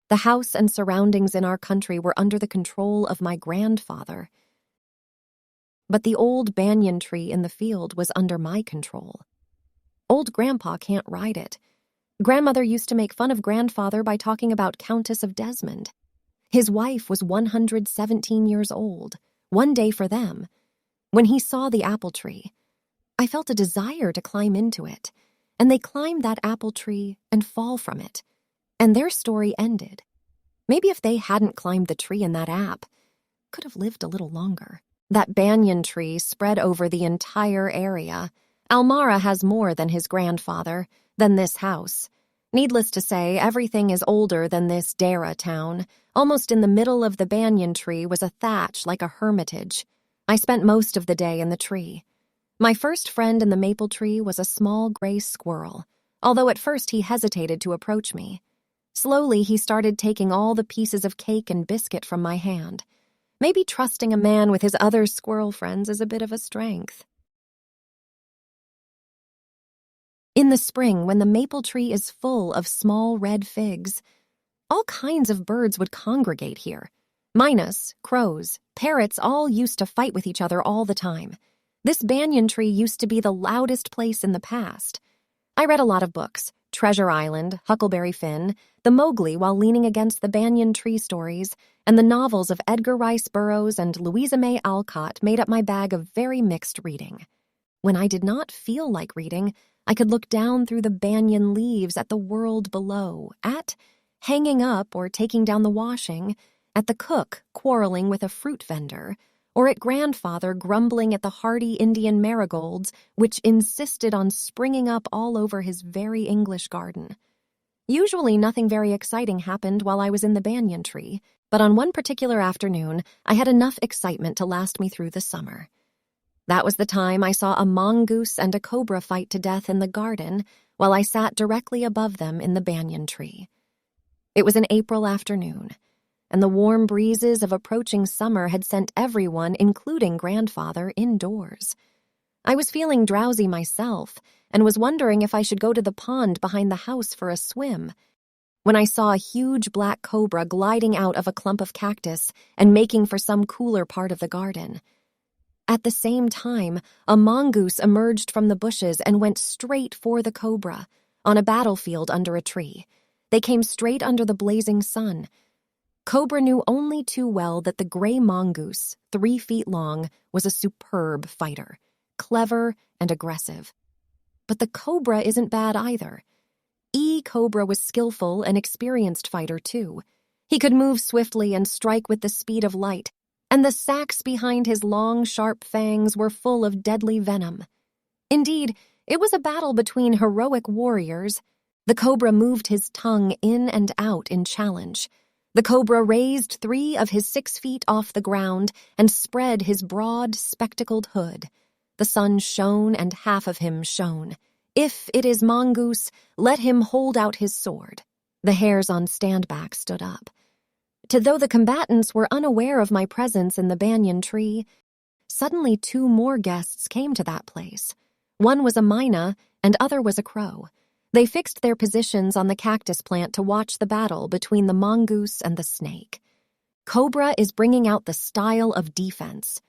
The house and surroundings in our country were under the control of my grandfather. But the old banyan tree in the field was under my control. Old Grandpa can't ride it. Grandmother used to make fun of Grandfather by talking about Countess of Desmond. His wife was 117 years old, one day for them. When he saw the apple tree, I felt a desire to climb into it, and they climbed that apple tree and fall from it, and their story ended. Maybe if they hadn't climbed the tree in that app, could have lived a little longer. That banyan tree spread over the entire area. Almara has more than his grandfather, than this house. Needless to say, everything is older than this Dara town. Almost in the middle of the banyan tree was a thatch like a hermitage. I spent most of the day in the tree. My first friend in the maple tree was a small gray squirrel, although at first he hesitated to approach me. Slowly, he started taking all the pieces of cake and biscuit from my hand. Maybe trusting a man with his other squirrel friends is a bit of a strength. In the spring, when the maple tree is full of small red figs, all kinds of birds would congregate here. Minus, crows, parrots all used to fight with each other all the time. This banyan tree used to be the loudest place in the past. I read a lot of books, Treasure Island, Huckleberry Finn, The Mowgli while leaning against the banyan tree stories, and the novels of Edgar Rice Burroughs and Louisa May Alcott made up my bag of very mixed reading. When I did not feel like reading, I could look down through the banyan leaves at the world below, at hanging up or taking down the washing, at the cook quarreling with a fruit vendor, or at grandfather grumbling at the hardy Indian marigolds which insisted on springing up all over his very English garden. Usually nothing very exciting happened while I was in the banyan tree, but on one particular afternoon I had enough excitement to last me through the summer. That was the time I saw a mongoose and a cobra fight to death in the garden while I sat directly above them in the banyan tree. It was an April afternoon, and the warm breezes of approaching summer had sent everyone, including grandfather, indoors. I was feeling drowsy myself and was wondering if I should go to the pond behind the house for a swim, when I saw a huge black cobra gliding out of a clump of cactus and making for some cooler part of the garden. At the same time, a mongoose emerged from the bushes and went straight for the cobra, on a battlefield under a tree. They came straight under the blazing sun. Cobra knew only too well that the gray mongoose, 3 feet long, was a superb fighter, clever and aggressive. But the cobra isn't bad either. Cobra was skillful and experienced fighter too. He could move swiftly and strike with the speed of light, and the sacs behind his long, sharp fangs were full of deadly venom. Indeed, it was a battle between heroic warriors. The cobra moved his tongue in and out in challenge. The cobra raised 3 of his 6 feet off the ground and spread his broad, spectacled hood. The sun shone and half of him shone. If it is mongoose, let him hold out his sword. The hairs on standback stood up. Though the combatants were unaware of my presence in the banyan tree, suddenly 2 more guests came to that place. One was a myna, and other was a crow. They fixed their positions on the cactus plant to watch the battle between the mongoose and the snake. Cobra is bringing out the style of defense.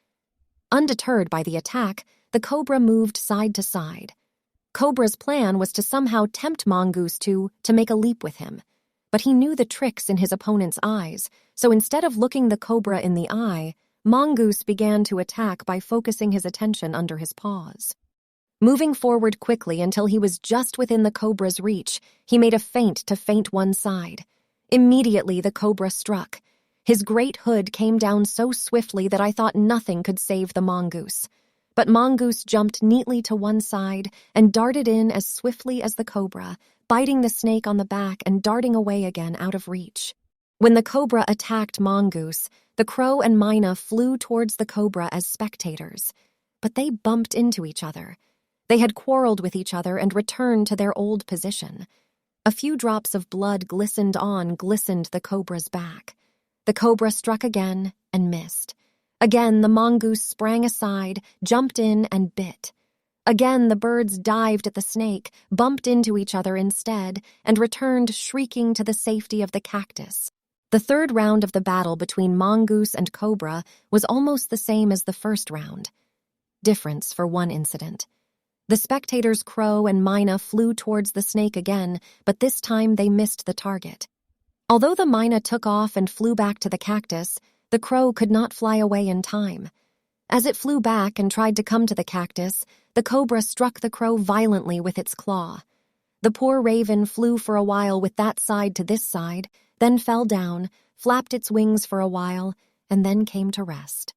Undeterred by the attack, the cobra moved side to side. Cobra's plan was to somehow tempt mongoose to make a leap with him. But he knew the tricks in his opponent's eyes, so instead of looking the cobra in the eye, mongoose began to attack by focusing his attention under his paws. Moving forward quickly until he was just within the cobra's reach, he made a feint to feint one side. Immediately the cobra struck. His great hood came down so swiftly that I thought nothing could save the mongoose. But mongoose jumped neatly to one side and darted in as swiftly as the cobra, biting the snake on the back and darting away again out of reach. When the cobra attacked mongoose, the crow and myna flew towards the cobra as spectators. But they bumped into each other. They had quarreled with each other and returned to their old position. A few drops of blood glistened the cobra's back. The cobra struck again and missed. Again, the mongoose sprang aside, jumped in, and bit. Again, the birds dived at the snake, bumped into each other instead, and returned shrieking to the safety of the cactus. The third round of the battle between mongoose and cobra was almost the same as the first round. Difference for one incident. The spectators' crow and myna flew towards the snake again, but this time they missed the target. Although the myna took off and flew back to the cactus, the crow could not fly away in time. As it flew back and tried to come to the cactus, the cobra struck the crow violently with its claw. The poor raven flew for a while with that side to this side, then fell down, flapped its wings for a while, and then came to rest.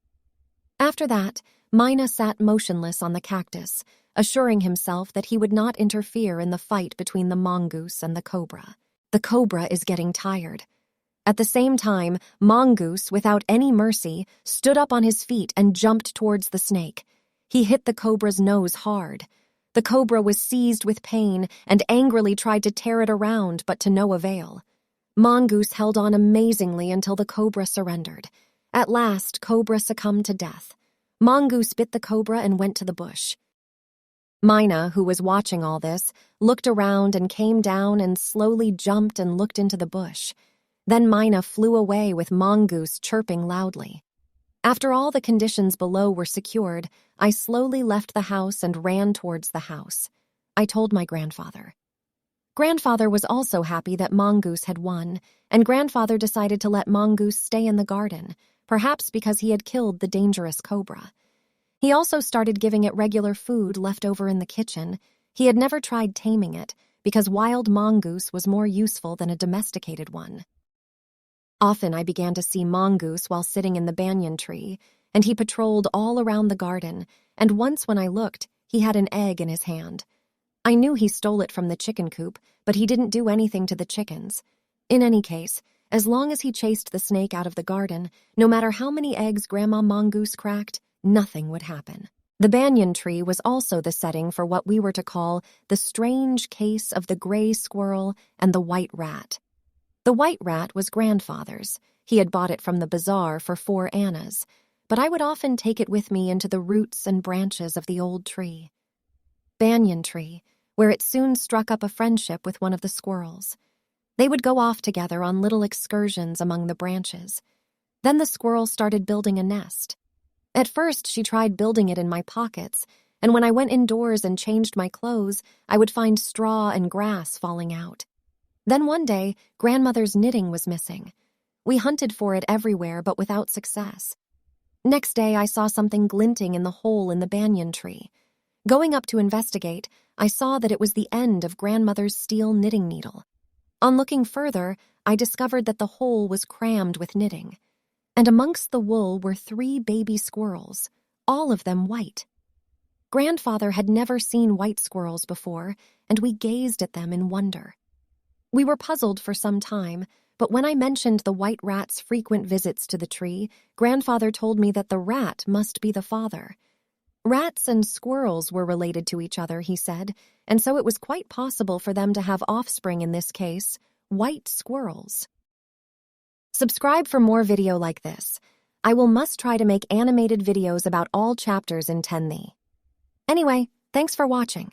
After that, myna sat motionless on the cactus, assuring himself that he would not interfere in the fight between the mongoose and the cobra. The cobra is getting tired. At the same time, mongoose, without any mercy, stood up on his feet and jumped towards the snake. He hit the cobra's nose hard. The cobra was seized with pain and angrily tried to tear it around, but to no avail. Mongoose held on amazingly until the cobra surrendered. At last, cobra succumbed to death. Mongoose bit the cobra and went to the bush. Myna, who was watching all this, looked around and came down and slowly jumped and looked into the bush. Then Myna flew away with mongoose chirping loudly. After all the conditions below were secured, I slowly left the house and ran towards the house. I told my grandfather. Grandfather was also happy that mongoose had won, and grandfather decided to let mongoose stay in the garden, perhaps because he had killed the dangerous cobra. He also started giving it regular food left over in the kitchen. He had never tried taming it, because wild mongoose was more useful than a domesticated one. Often I began to see mongoose while sitting in the banyan tree, and he patrolled all around the garden, and once when I looked, he had an egg in his hand. I knew he stole it from the chicken coop, but he didn't do anything to the chickens. In any case, as long as he chased the snake out of the garden, no matter how many eggs Grandma Mongoose cracked, nothing would happen. The banyan tree was also the setting for what we were to call the strange case of the gray squirrel and the white rat. The white rat was grandfather's. He had bought it from the bazaar for 4 annas, but I would often take it with me into the roots and branches of the old tree. Banyan tree, where it soon struck up a friendship with one of the squirrels. They would go off together on little excursions among the branches. Then the squirrel started building a nest. At first, she tried building it in my pockets, and when I went indoors and changed my clothes, I would find straw and grass falling out. Then one day, grandmother's knitting was missing. We hunted for it everywhere, but without success. Next day, I saw something glinting in the hole in the banyan tree. Going up to investigate, I saw that it was the end of grandmother's steel knitting needle. On looking further, I discovered that the hole was crammed with knitting. And amongst the wool were 3 baby squirrels, all of them white. Grandfather had never seen white squirrels before, and we gazed at them in wonder. We were puzzled for some time, but when I mentioned the white rat's frequent visits to the tree, grandfather told me that the rat must be the father. Rats and squirrels were related to each other, he said, and so it was quite possible for them to have offspring, in this case, white squirrels. Subscribe for more video like this. I will must try to make animated videos about all chapters in Tenthi. Anyway, thanks for watching.